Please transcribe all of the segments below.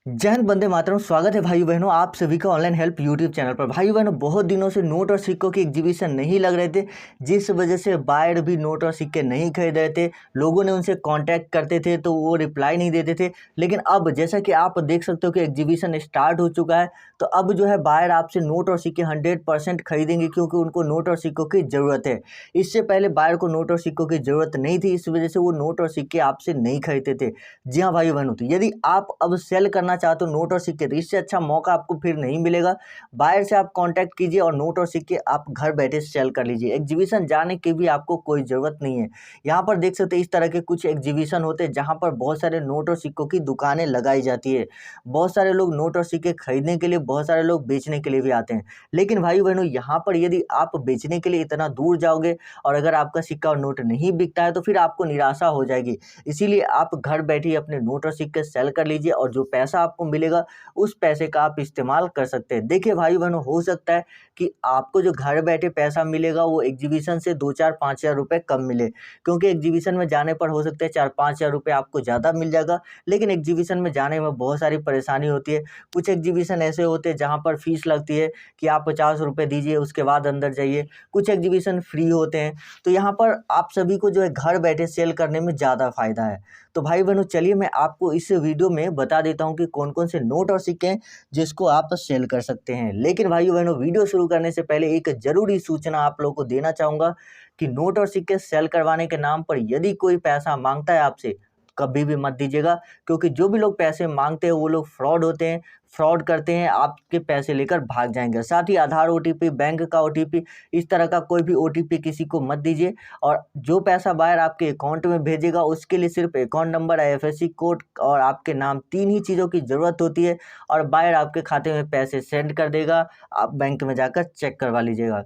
जय हिंद, वंदे मातरम। स्वागत है भाई बहनों आप सभी का ऑनलाइन हेल्प यूट्यूब चैनल पर। भाई बहनों, बहुत दिनों से नोट और सिक्कों की एग्जीबिशन नहीं लग रहे थे, जिस वजह से बायर भी नोट और सिक्के नहीं खरीद रहे थे। लोगों ने उनसे कांटेक्ट करते थे तो वो रिप्लाई नहीं देते थे। लेकिन अब जैसा कि आप देख सकते हो कि एग्जीबिशन स्टार्ट हो चुका है, तो अब जो है बायर आपसे नोट और सिक्के 100% खरीदेंगे, क्योंकि उनको नोट और सिक्कों की ज़रूरत है। इससे पहले बायर को नोट और सिक्कों की ज़रूरत नहीं थी, इस वजह से वो नोट और सिक्के आपसे नहीं खरीदते थे। जी हाँ भाई बहनों, तो यदि आप अब सेल करना चाहते हो नोट और सिक्के, तो इससे अच्छा मौका आपको फिर नहीं मिलेगा। बायर से आप कांटेक्ट कीजिए और नोट और सिक्के आप घर बैठे सेल कर लीजिए। एग्जीबिशन जाने की भी आपको कोई ज़रूरत नहीं है। यहाँ पर देख सकते हैं इस तरह के कुछ एग्जीबिशन होते हैं जहाँ पर बहुत सारे नोट और सिक्कों की दुकानें लगाई जाती है। बहुत सारे लोग नोट और सिक्के खरीदने के लिए, बहुत सारे लोग बेचने के लिए भी आते हैं। लेकिन भाई बहनों, यहाँ पर यदि आप बेचने के लिए इतना दूर जाओगे और अगर आपका सिक्का और नोट नहीं बिकता है, तो फिर आपको निराशा हो जाएगी। इसीलिए आप घर बैठे अपने नोट और सिक्के सेल कर लीजिए और जो पैसा आपको मिलेगा उस पैसे का आप इस्तेमाल कर सकते हैं। देखिए भाई बहनों, हो सकता है कि आपको जो घर बैठे पैसा मिलेगा वो एग्जीबिशन से 2-4-5 हज़ार रुपये कम मिले, क्योंकि एग्जीबिशन में जाने पर हो सकता है 4-5 हज़ार रुपये आपको ज़्यादा मिल जाएगा। लेकिन एग्जीबिशन में जाने में बहुत सारी परेशानी होती है। कुछ एग्जीबिशन ऐसे होते हैं जहाँ पर फीस लगती है कि आप 50 रुपये दीजिए उसके बाद अंदर जाइए। कुछ एग्जीबिशन फ्री होते हैं। तो यहाँ पर आप सभी को जो है घर बैठे सेल करने में ज़्यादा फ़ायदा है। तो भाई बहनों, चलिए मैं आपको इस वीडियो में बता देता हूँ कि कौन कौन से नोट और सिक्के हैं जिसको आप सेल कर सकते हैं। लेकिन भाई बहनों, वीडियो शुरू करने से पहले एक ज़रूरी सूचना आप लोगों को देना चाहूँगा कि नोट और सिक्के सेल करवाने के नाम पर यदि कोई पैसा मांगता है आपसे, कभी भी मत दीजिएगा, क्योंकि जो भी लोग पैसे मांगते हैं वो लोग फ्रॉड होते हैं। फ्रॉड करते हैं, आपके पैसे लेकर भाग जाएंगे। साथ ही आधार ओटीपी, बैंक का ओटीपी, इस तरह का कोई भी ओटीपी किसी को मत दीजिए। और जो पैसा बायर आपके अकाउंट में भेजेगा उसके लिए सिर्फ अकाउंट नंबर, आईएफएससी कोड और आपके नाम, 3 ही चीज़ों की ज़रूरत होती है और बायर आपके खाते में पैसे सेंड कर देगा। आप बैंक में जाकर चेक करवा लीजिएगा।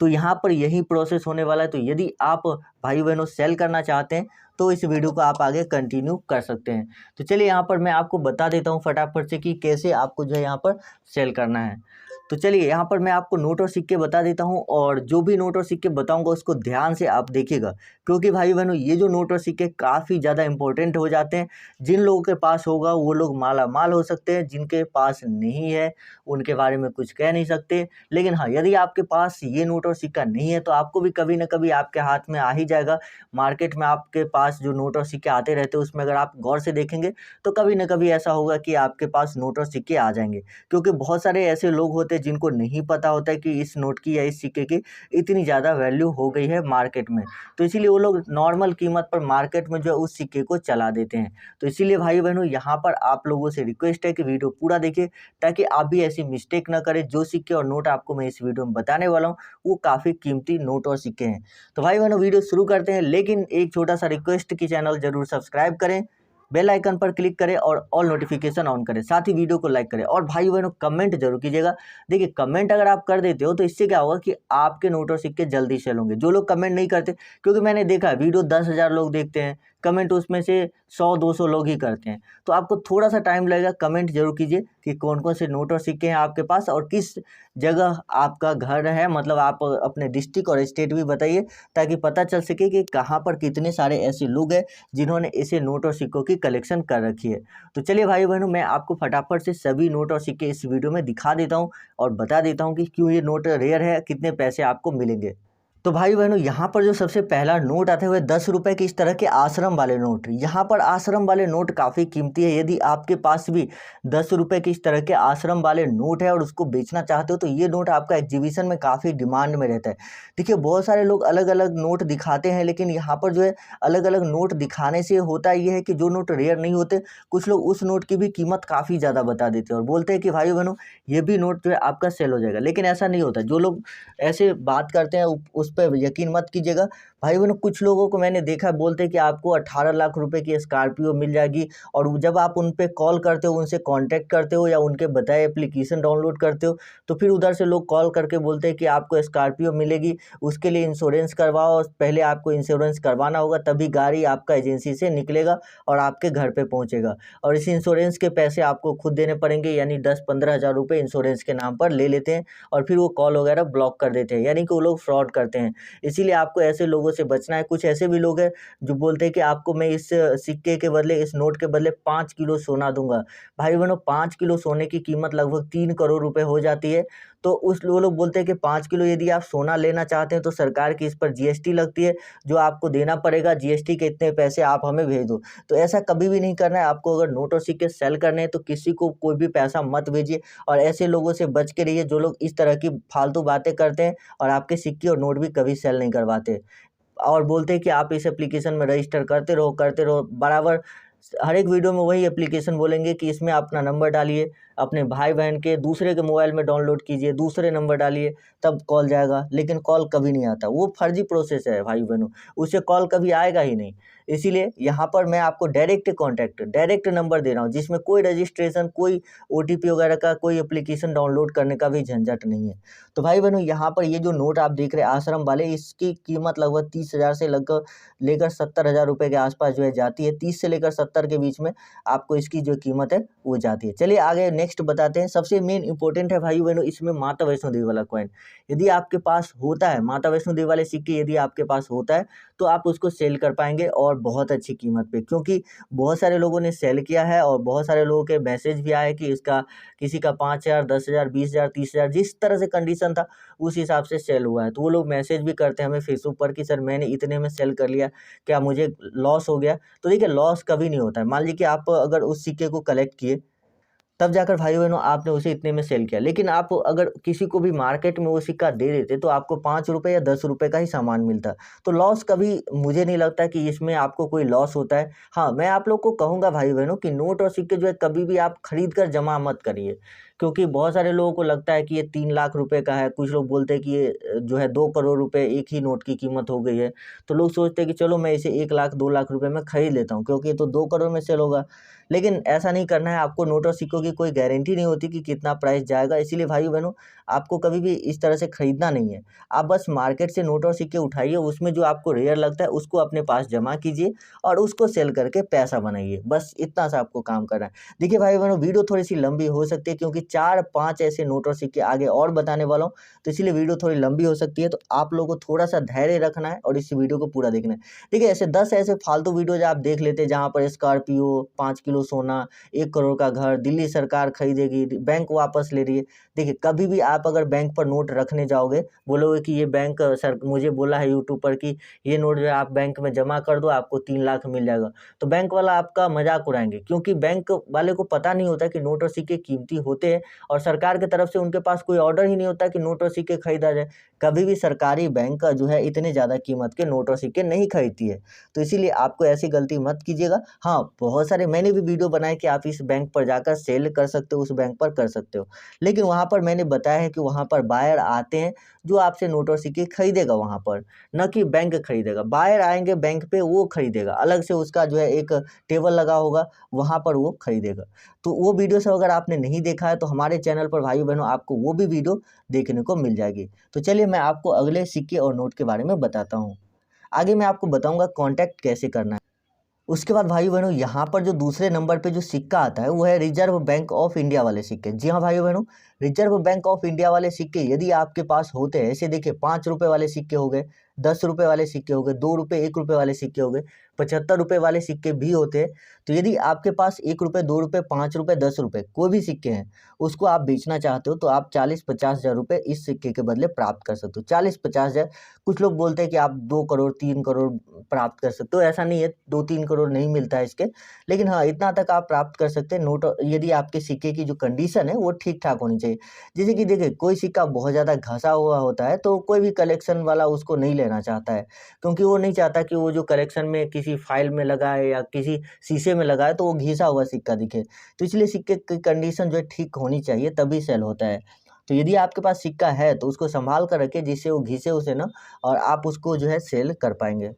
तो यहाँ पर यही प्रोसेस होने वाला है। तो यदि आप भाई बहनों सेल करना चाहते हैं तो इस वीडियो को आप आगे कंटिन्यू कर सकते हैं। तो चलिए यहाँ पर मैं आपको बता देता हूँ फटाफट से कि कैसे आपको जो है यहाँ पर सेल करना है। तो चलिए यहाँ पर मैं आपको नोट और सिक्के बता देता हूँ, और जो भी नोट और सिक्के बताऊँगा उसको ध्यान से आप देखिएगा, क्योंकि भाई बहनों ये जो नोट और सिक्के काफ़ी ज़्यादा इंपॉर्टेंट हो जाते हैं। जिन लोगों के पास होगा वो लोग माला माल हो सकते हैं, जिनके पास नहीं है उनके बारे में कुछ कह नहीं सकते। लेकिन हाँ, यदि आपके पास ये नोट और सिक्का नहीं है तो आपको भी कभी ना कभी आपके हाथ में आ ही जाएगा। मार्केट में आपके पास जो नोट और सिक्के आते रहते हैं उसमें अगर आप गौर से देखेंगे तो कभी ना कभी ऐसा होगा कि आपके पास नोट और सिक्के आ जाएंगे, क्योंकि बहुत सारे ऐसे लोग होते हैं जिनको नहीं पता होता है कि इस नोट की या इस सिक्के की इतनी ज़्यादा वैल्यू हो गई है मार्केट में। तो इसीलिए वो लोग नॉर्मल कीमत पर मार्केट में जो है उस सिक्के को चला देते हैं। तो इसीलिए भाई बहनों, यहाँ पर आप लोगों से रिक्वेस्ट है कि वीडियो पूरा देखिए, ताकि आप भी ऐसी मिस्टेक ना करें। जो सिक्के और नोट आपको मैं इस वीडियो में बताने वाला हूँ वो काफ़ी कीमती नोट और सिक्के हैं। तो भाई बहनों, वीडियो शुरू करते हैं, लेकिन एक छोटा सा रिक्वेस्ट कि चैनल जरूर सब्सक्राइब करें, बेल आइकन पर क्लिक करें और ऑल नोटिफिकेशन ऑन करें। साथ ही वीडियो को लाइक करें और भाई बहनों कमेंट जरूर कीजिएगा। देखिए, कमेंट अगर आप कर देते हो तो इससे क्या होगा कि आपके नोट और सिक्के जल्दी सेल होंगे। जो लोग कमेंट नहीं करते, क्योंकि मैंने देखा है वीडियो 10,000 लोग देखते हैं, कमेंट उसमें से 100-200 लोग ही करते हैं। तो आपको थोड़ा सा टाइम लगेगा। कमेंट जरूर कीजिए कि कौन कौन से नोट और सिक्के हैं आपके पास और किस जगह आपका घर है, मतलब आप अपने डिस्ट्रिक्ट और स्टेट भी बताइए, ताकि पता चल सके कि कहाँ पर कितने सारे ऐसे लोग हैं जिन्होंने ऐसे नोट और सिक्कों की कलेक्शन कर रखी है। तो चलिए भाई बहनों, मैं आपको फटाफट से सभी नोट और सिक्के इस वीडियो में दिखा देता हूँ और बता देता हूँ कि क्यों ये नोट रेयर है, कितने पैसे आपको मिलेंगे। तो भाई बहनों, यहाँ पर जो सबसे पहला नोट आता है वह 10 रुपये के इस तरह के आश्रम वाले नोट। यहाँ पर आश्रम वाले नोट काफ़ी कीमती है। यदि आपके पास भी 10 रुपये के इस तरह के आश्रम वाले नोट है और उसको बेचना चाहते हो तो ये नोट आपका एग्जीबिशन में काफ़ी डिमांड में रहता है। देखिए, बहुत सारे लोग अलग अलग नोट दिखाते हैं, लेकिन यहाँ पर जो है अलग अलग नोट दिखाने से होता ये है कि जो नोट रेयर नहीं होते, कुछ लोग उस नोट की भी कीमत काफ़ी ज़्यादा बता देते हैं और बोलते हैं कि भाई बहनों ये भी नोट जो है आपका सेल हो जाएगा। लेकिन ऐसा नहीं होता। जो लोग ऐसे बात करते हैं उस पर यकीन मत कीजिएगा। भाई बहनों, कुछ लोगों को मैंने देखा बोलते हैं कि आपको 18 लाख रुपए की स्कॉर्पियो मिल जाएगी, और जब आप उन पे कॉल करते हो, उनसे कांटेक्ट करते हो या उनके बताए एप्लीकेशन डाउनलोड करते हो, तो फिर उधर से लोग कॉल करके बोलते हैं कि आपको स्कॉर्पियो मिलेगी, उसके लिए इंश्योरेंस करवाओ। पहले आपको इंश्योरेंस करवाना होगा, तभी गाड़ी आपका एजेंसी से निकलेगा और आपके घर पे पहुंचेगा। और इस इंश्योरेंस के पैसे आपको खुद देने पड़ेंगे, यानी 10-15 हज़ार रुपये इंश्योरेंस के नाम पर ले लेते हैं और फिर वो कॉल वगैरह ब्लॉक कर देते हैं, यानी कि वो लोग फ्रॉड करते हैं। हैं। इसीलिए आपको ऐसे लोगों से बचना है। कुछ ऐसे भी लोग हैं जो बोलते हैं कि आपको मैं इस सिक्के के बदले, इस नोट के बदले 5 किलो सोना दूँगा। भाई बहनों, 5 किलो सोने की कीमत लगभग 3 करोड़ रुपए हो जाती है। तो वो लोग बोलते हैं कि 5 किलो यदि आप सोना लेना चाहते हैं तो सरकार की इस पर जीएसटी लगती है, जो आपको देना पड़ेगा। जीएसटी के इतने पैसे आप हमें भेज दो। तो ऐसा कभी भी नहीं करना है। आपको अगर नोट और सिक्के सेल करने हैं तो किसी को कोई भी पैसा मत भेजिए, और ऐसे लोगों से बच के रहिए जो लोग इस तरह की फालतू बातें करते हैं और आपके सिक्के और नोट भी कभी सेल नहीं करवाते, और बोलते हैं कि आप इस एप्लीकेशन में रजिस्टर करते रहो बराबर। हर एक वीडियो में वही एप्लीकेशन बोलेंगे कि इसमें अपना नंबर डालिए, अपने भाई बहन के दूसरे के मोबाइल में डाउनलोड कीजिए, दूसरे नंबर डालिए, तब कॉल जाएगा, लेकिन कॉल कभी नहीं आता। वो फर्जी प्रोसेस है भाई बहनों, उससे कॉल कभी आएगा ही नहीं। इसीलिए यहाँ पर मैं आपको डायरेक्ट नंबर दे रहा हूँ, जिसमें कोई रजिस्ट्रेशन, कोई ओटीपी वगैरह का, कोई एप्लीकेशन डाउनलोड करने का भी झंझट नहीं है। तो भाई बहनों, यहाँ पर ये जो नोट आप देख रहे हैं आश्रम वाले, इसकी कीमत लगभग 30,000 से लेकर 70,000 रुपये के आसपास जो है जाती है। 30 से लेकर 70 के बीच में आपको इसकी जो कीमत है वो जाती है। चलिए आगे नेक्स्ट बताते हैं। सबसे मेन इंपॉर्टेंट है भाई बहनों इसमें माता वैष्णो देवी वाला कॉइन। यदि आपके पास होता है माता वैष्णो देवी वाले सिक्के, यदि आपके पास होता है तो आप उसको सेल कर पाएंगे, और बहुत अच्छी कीमत पे, क्योंकि बहुत सारे लोगों ने सेल किया है और बहुत सारे लोगों के मैसेज भी आए कि इसका किसी का 5,000, 10,000, 20,000, 30,000, जिस तरह से कंडीशन था उस हिसाब से सेल हुआ है। तो वो लोग मैसेज भी करते हैं हमें फेसबुक पर कि सर मैंने इतने में सेल कर लिया, क्या मुझे लॉस हो गया? तो देखिए, लॉस कभी नहीं होता है। मान लीजिए कि आप अगर उस सिक्के को कलेक्ट किए, तब जाकर भाई बहनों आपने उसे इतने में सेल किया, लेकिन आप अगर किसी को भी मार्केट में वो सिक्का दे देते तो आपको 5 रुपये या 10 रुपये का ही सामान मिलता। तो लॉस कभी, मुझे नहीं लगता कि इसमें आपको कोई लॉस होता है। हाँ, मैं आप लोग को कहूँगा भाई बहनों कि नोट और सिक्के जो है कभी भी आप खरीद कर जमा मत करिए, क्योंकि बहुत सारे लोगों को लगता है कि ये 3 लाख रुपए का है। कुछ लोग बोलते हैं कि ये जो है 2 करोड़ रुपए एक ही नोट की कीमत हो गई है। तो लोग सोचते हैं कि चलो मैं इसे 1 लाख 2 लाख रुपए में खरीद लेता हूँ, क्योंकि ये तो 2 करोड़ में सेल होगा। लेकिन ऐसा नहीं करना है। आपको नोट और सिक्कों की कोई गारंटी नहीं होती कि कितना प्राइस जाएगा। इसीलिए भाई बहनों, आपको कभी भी इस तरह से खरीदना नहीं है। आप बस मार्केट से नोट और सिक्के उठाइए, उसमें जो आपको रेयर लगता है उसको अपने पास जमा कीजिए और उसको सेल करके पैसा बनाइए। बस इतना सा आपको काम करना है। देखिए भाई बहनों, वीडियो थोड़ी सी लंबी हो सकती है, क्योंकि 4-5 ऐसे नोट और सिक्के आगे और बताने वाला हूँ, तो इसीलिए वीडियो थोड़ी लंबी हो सकती है। तो आप लोगों को थोड़ा सा धैर्य रखना है और इस वीडियो को पूरा देखना है। देखिए, ऐसे 10 ऐसे फालतू वीडियोज आप देख लेते हैं जहाँ पर स्कॉर्पियो, 5 किलो सोना, 1 करोड़ का घर, दिल्ली सरकार खरीदेगी, बैंक वापस ले रही है। देखिए, कभी भी आप अगर बैंक पर नोट रखने जाओगे, बोलोगे कि ये बैंक सर मुझे बोला है यूट्यूब पर कि ये नोट जो है आप बैंक में जमा कर दो, आपको 3 लाख मिल जाएगा, तो बैंक वाला आपका मजाक उड़ाएंगे, क्योंकि बैंक वाले को पता नहीं होता कि नोट और सिक्के कीमती होते हैं, और सरकार की तरफ से उनके पास कोई ऑर्डर ही नहीं होता कि नोट और सिक्के खरीदा जाए। कभी भी सरकारी बैंक का जो है इतने ज़्यादा कीमत के नोट और सिक्के नहीं खरीदती है। तो इसीलिए आपको ऐसी गलती मत कीजिएगा। हाँ, बहुत सारे मैंने भी वीडियो बनाए कि आप इस बैंक पर जाकर सेल कर सकते हो, उस बैंक पर कर सकते हो, लेकिन वहाँ पर मैंने बताया है कि वहाँ पर बायर आते हैं जो आपसे नोट और सिक्के खरीदेगा वहाँ पर, न कि बैंक खरीदेगा। बायर आएंगे बैंक पे, वो खरीदेगा, अलग से उसका जो है एक टेबल लगा होगा, वहाँ पर वो खरीदेगा। तो वो वीडियो सब अगर आपने नहीं देखा है तो हमारे चैनल पर भाई बहनों आपको वो भी वीडियो देखने को मिल जाएगी। तो चलिए मैं आपको अगले सिक्के और नोट के बारे में बताता हूँ। आगे मैं आपको बताऊँगा कॉन्टैक्ट कैसे करना है। उसके बाद भाई बहनों, यहाँ पर जो दूसरे नंबर पे जो सिक्का आता है वो है रिजर्व बैंक ऑफ इंडिया वाले सिक्के। जी हाँ भाई बहनों, रिजर्व बैंक ऑफ इंडिया वाले सिक्के यदि आपके पास होते हैं, ऐसे देखिए 5 रुपये वाले सिक्के हो गए, 10 रुपये वाले सिक्के हो गए, 2 रुपये 1 रुपये वाले सिक्के हो गए, 75 रुपये वाले सिक्के भी होते हैं। तो यदि आपके पास 1 रुपये, 2 रुपये, 5 रुपये, 10 रुपये कोई भी सिक्के हैं, उसको आप बेचना चाहते हो, तो आप 40-50 हज़ार रुपये इस सिक्के के बदले प्राप्त कर सकते हो। 40-50 हज़ार। कुछ लोग बोलते हैं कि आप 2 करोड़ 3 करोड़ प्राप्त कर सकते हो। ऐसा नहीं है, 2-3 करोड़ नहीं मिलता है इसके, लेकिन हाँ, इतना तक आप प्राप्त कर सकते हैं। नोट यदि आपके सिक्के की जो कंडीशन है वो ठीक ठाक होनी चाहिए। जैसे कि देखिए, कोई सिक्का बहुत ज़्यादा घसा हुआ होता है तो कोई भी कलेक्शन वाला उसको नहीं लेना चाहता है, क्योंकि वो नहीं चाहता कि वो जो कलेक्शन में किसी फाइल में लगा है या किसी शीशे में लगा है तो वो घिसा हुआ सिक्का दिखे। तो इसलिए सिक्के की कंडीशन जो है ठीक होनी चाहिए, तभी सेल होता है। तो यदि आपके पास सिक्का है तो उसको संभाल कर रखिए, जिससे वो घिसे उसे ना, और आप उसको जो है सेल कर पाएंगे।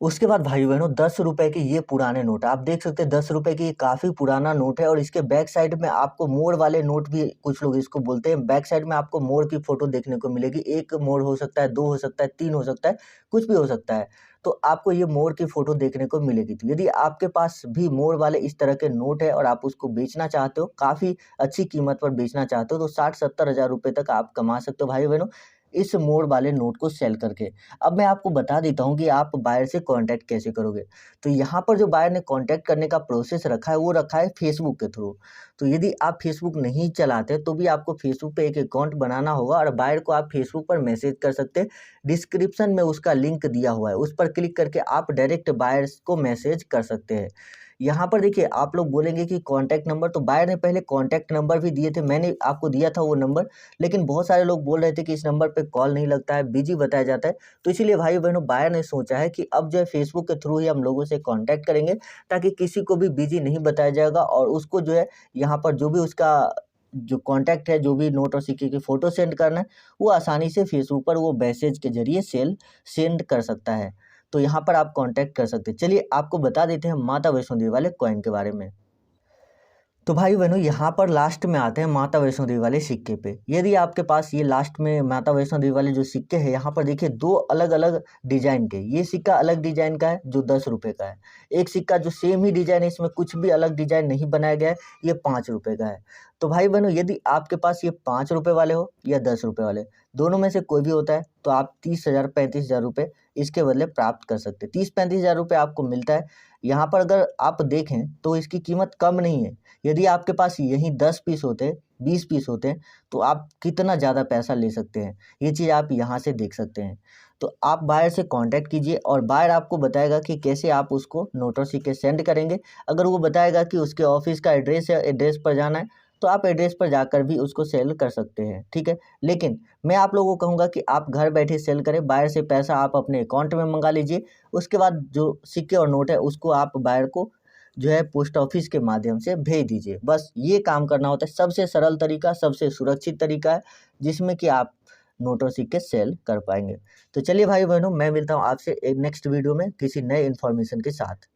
उसके बाद भाई बहनों, 10 रुपए के ये पुराने नोट आप देख सकते हैं। 10 रुपए की ये काफ़ी पुराना नोट है, और इसके बैक साइड में आपको मोर वाले नोट भी कुछ लोग इसको बोलते हैं। बैक साइड में आपको मोर की फोटो देखने को मिलेगी। 1 मोर हो सकता है, 2 हो सकता है, 3 हो सकता है, कुछ भी हो सकता है। तो आपको ये मोर की फ़ोटो देखने को मिलेगी। तो यदि आपके पास भी मोर वाले इस तरह के नोट है और आप उसको बेचना चाहते हो, काफ़ी अच्छी कीमत पर बेचना चाहते हो, तो 60-70 हज़ार रुपये तक आप कमा सकते हो भाई-बहनों इस मोड़ वाले नोट को सेल करके। अब मैं आपको बता देता हूँ कि आप बायर से कॉन्टैक्ट कैसे करोगे। तो यहाँ पर जो बायर ने कॉन्टैक्ट करने का प्रोसेस रखा है, वो रखा है फेसबुक के थ्रू। तो यदि आप फेसबुक नहीं चलाते, तो भी आपको फेसबुक पे एक अकाउंट बनाना होगा और बायर को आप फेसबुक पर मैसेज कर सकते हैं। डिस्क्रिप्शन में उसका लिंक दिया हुआ है, उस पर क्लिक करके आप डायरेक्ट बायर्स को मैसेज कर सकते हैं। यहाँ पर देखिए आप लोग बोलेंगे कि कॉन्टैक्ट नंबर, तो बायर ने पहले कॉन्टैक्ट नंबर भी दिए थे, मैंने आपको दिया था वो नंबर, लेकिन बहुत सारे लोग बोल रहे थे कि इस नंबर पे कॉल नहीं लगता है, बिजी बताया जाता है। तो इसीलिए भाई-बहनों बायर ने सोचा है कि अब जो है फेसबुक के थ्रू ही हम लोगों से कॉन्टैक्ट करेंगे, ताकि किसी को भी बिजी नहीं बताया जाएगा और उसको जो है यहाँ पर जो भी उसका जो कॉन्टैक्ट है, जो भी नोट और सिक्के की फ़ोटो सेंड करना है, वो आसानी से फेसबुक पर वो मैसेज के ज़रिए सेंड कर सकता है। तो यहाँ पर आप कॉन्टैक्ट कर सकते हैं। चलिए आपको बता देते हैं माता वैष्णो देवी वाले कॉइन के बारे में। तो भाई-बहनों यहाँ पर लास्ट में आते हैं माता वैष्णो देवी वाले सिक्के पे। यदि आपके पास ये लास्ट में माता वैष्णो देवी वाले जो सिक्के हैं, यहाँ पर देखिए 2 अलग-अलग डिज़ाइन के। ये सिक्का अलग डिज़ाइन का है जो ₹10 का है। एक सिक्का जो सेम ही डिज़ाइन है, इसमें कुछ भी अलग डिज़ाइन नहीं बनाया गया है, ये ₹5 का है। तो भाई-बहनों यदि आपके पास ये ₹5 वाले हो या ₹10 वाले, दोनों में से कोई भी होता है, तो आप 30,000 ₹35,000 इसके बदले प्राप्त कर सकते हैं। 30-35 हज़ार रुपये आपको मिलता है। यहाँ पर अगर आप देखें तो इसकी कीमत कम नहीं है। यदि आपके पास यही 10 पीस होते, 20 पीस होते, तो आप कितना ज़्यादा पैसा ले सकते हैं। ये चीज़ आप यहाँ से देख सकते हैं। तो आप बायर से कॉन्टैक्ट कीजिए और बायर आपको बताएगा कि कैसे आप उसको नोट और सिक्के सेंड करेंगे। अगर वो बताएगा कि उसके ऑफ़िस का एड्रेस है, एड्रेस पर जाना है, तो आप एड्रेस पर जाकर भी उसको सेल कर सकते हैं, ठीक है। लेकिन मैं आप लोगों को कहूँगा कि आप घर बैठे सेल करें, बायर से पैसा आप अपने अकाउंट में मंगा लीजिए। उसके बाद जो सिक्के और नोट है उसको आप बायर को जो है पोस्ट ऑफिस के माध्यम से भेज दीजिए। बस ये काम करना होता है, सबसे सरल तरीका, सबसे सुरक्षित तरीका है, जिसमें कि आप नोट और सिक्के सेल कर पाएँगे। तो चलिए भाई-बहनों, मैं मिलता हूँ आपसे एक नेक्स्ट वीडियो में किसी नए इन्फॉर्मेशन के साथ।